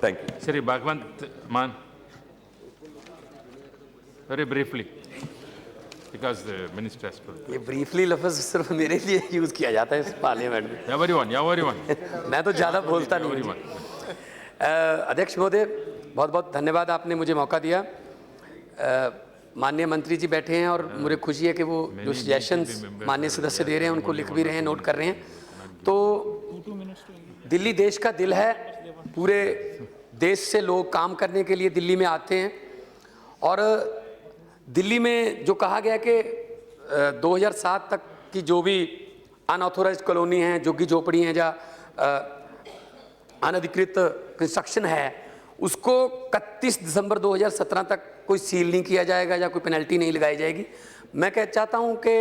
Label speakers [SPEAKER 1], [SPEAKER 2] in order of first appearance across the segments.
[SPEAKER 1] Thank you.
[SPEAKER 2] Sri Bhagwant Mann, very briefly, because the minister has spoken.
[SPEAKER 3] ये briefly लफ्ज़ सिर्फ मेरे लिए यूज़ किया जाता है इस पार्लियामेंट में।
[SPEAKER 2] Everyone.
[SPEAKER 3] मैं तो ज़्यादा बोलता नहीं हूँ। अध्यक्ष महोदय, बहुत बहुत धन्यवाद, आपने मुझे मौका दिया। माननीय मंत्री जी बैठे हैं और मुझे खुशी है कि वो जो सजेशंस माननीय सदस्य दे रहे हैं उनको लिख भी रहे हैं, नोट कर रहे हैं। तो दिल्ली देश का दिल है, पूरे देश से लोग काम करने के लिए दिल्ली में आते हैं। और दिल्ली में जो कहा गया कि 2007 तक की जो भी अनऑथोराइज्ड कॉलोनी हैं, झुग्गी झोपड़ी हैं, जहाँ अनधिकृत कंस्ट्रक्शन है, उसको 31 दिसंबर 2017 तक कोई सील नहीं किया जाएगा या कोई पेनल्टी नहीं लगाई जाएगी। मैं चाहता हूं कि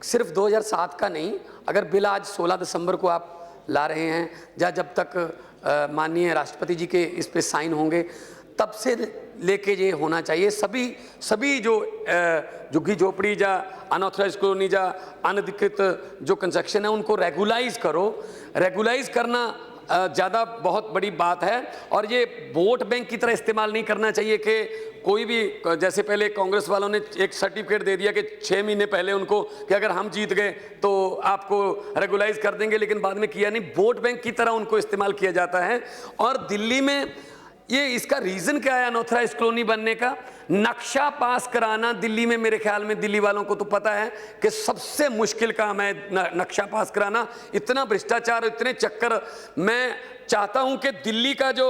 [SPEAKER 3] सिर्फ 2007 का नहीं, अगर बिल आज 16 दिसंबर को आप ला रहे हैं, जब तक माननीय राष्ट्रपति जी के इस पे साइन होंगे, तब से लेके ये होना चाहिए। सभी जो झुग्गी झोपड़ी या अनऑथराइज्ड कॉलोनी या अनधिकृत जो कंस्ट्रक्शन है उनको रेगुलाइज करो। रेगुलाइज करना ज़्यादा बहुत बड़ी बात है। और ये वोट बैंक की तरह इस्तेमाल नहीं करना चाहिए कि कोई भी, जैसे पहले कांग्रेस वालों ने एक सर्टिफिकेट दे दिया कि 6 महीने पहले उनको कि अगर हम जीत गए तो आपको रेगुलाइज कर देंगे, लेकिन बाद में किया नहीं। वोट बैंक की तरह उनको इस्तेमाल किया जाता है। और दिल्ली में ये इसका रीज़न क्या है अनऑथराइज्ड कॉलोनी बनने का? नक्शा पास कराना दिल्ली में, मेरे ख्याल में दिल्ली वालों को तो पता है कि सबसे मुश्किल काम है नक्शा पास कराना। इतना भ्रष्टाचार, इतने चक्कर। मैं चाहता हूं कि दिल्ली का जो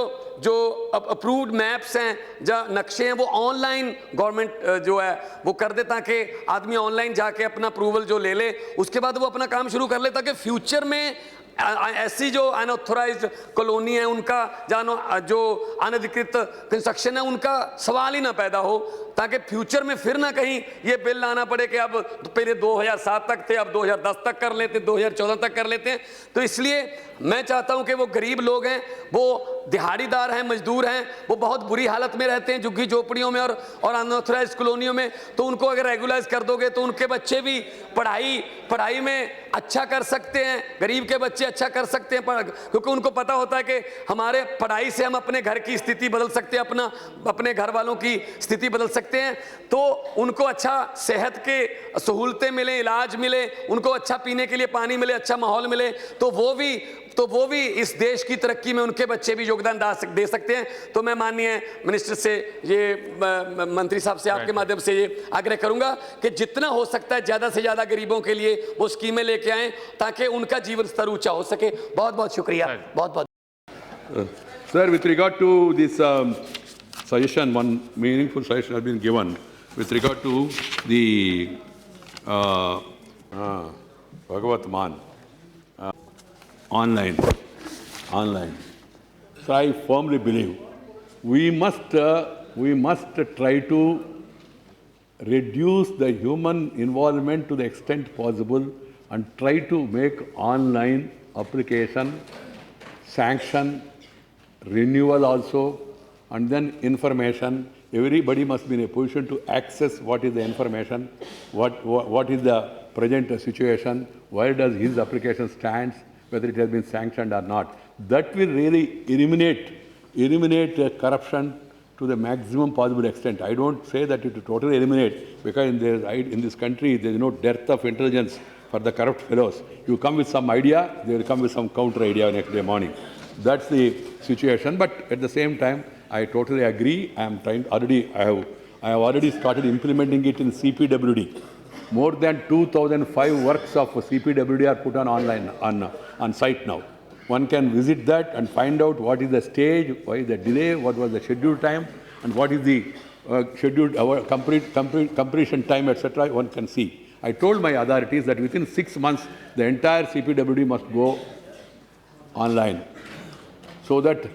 [SPEAKER 3] अप्रूव्ड मैप्स हैं, जो नक्शे हैं, वो ऑनलाइन गवर्नमेंट जो है वो कर दे, ताकि आदमी ऑनलाइन जाके अपना अप्रूवल जो ले ले, उसके बाद वो अपना काम शुरू कर ले, ताकि फ्यूचर में ऐसी जो अनऑथोराइज्ड कॉलोनी है उनका जो अनधिकृत कंस्ट्रक्शन है उनका सवाल ही ना पैदा हो, ताकि फ्यूचर में फिर ना कहीं ये बिल लाना पड़े कि अब पहले 2007 तक थे, अब 2010 तक कर लेते, 2014 तक कर लेते हैं। तो इसलिए मैं चाहता हूं कि वो गरीब लोग हैं, वो दिहाड़ीदार हैं, मजदूर हैं, वो बहुत बुरी हालत में रहते हैं झुग्गी झोपड़ियों में और अनऑथराइज्ड कॉलोनियों में। तो उनको अगर रेगुलाइज कर दोगे तो उनके बच्चे भी पढ़ाई में अच्छा कर सकते हैं, गरीब के बच्चे अच्छा कर सकते हैं, क्योंकि उनको पता होता है कि हमारे पढ़ाई से हम अपने घर की स्थिति बदल सकते हैं, अपने घर वालों की स्थिति बदल सकते हैं। तो उनको अच्छा सेहत के सहूलतें मिले, इलाज मिले, उनको अच्छा पीने के लिए पानी मिले, अच्छा माहौल मिले, तो वो भी इस देश की तरक्की में उनके बच्चे भी योगदान दे सकते हैं। तो मैं माननीय मिनिस्टर से ये मंत्री साहब से आपके माध्यम से ये आग्रह करूंगा कि जितना हो सकता है ज़्यादा से ज़्यादा गरीबों के लिए वो स्कीमें लेके आएँ, ताकि उनका जीवन स्तर ऊंचा हो सके। बहुत बहुत शुक्रिया। बहुत
[SPEAKER 1] Sir, with regard to this suggestion, one meaningful suggestion has been given with regard to the Bhagwat Mann. Online. So I firmly believe we must try to reduce the human involvement to the extent possible and try to make online application, sanction, renewal also, and then information. Everybody must be in a position to access what is the information, what is the present situation, where does his application stands, whether it has been sanctioned or not. That will really eliminate corruption to the maximum possible extent. I don't say that it will totally eliminate, because in this country there is no dearth of intelligence for the corrupt fellows. You come with some idea, they will come with some counter idea next day morning. That's the situation. But at the same time, I totally agree. I have already started implementing it in CPWD. More than 2,005 works of CPWD are put on online on site now. One can visit that and find out what is the stage, why is the delay, what was the scheduled time, and what is the scheduled completion time, etc. One can see. I told my authorities that within 6 months, the entire CPWD must go online, so that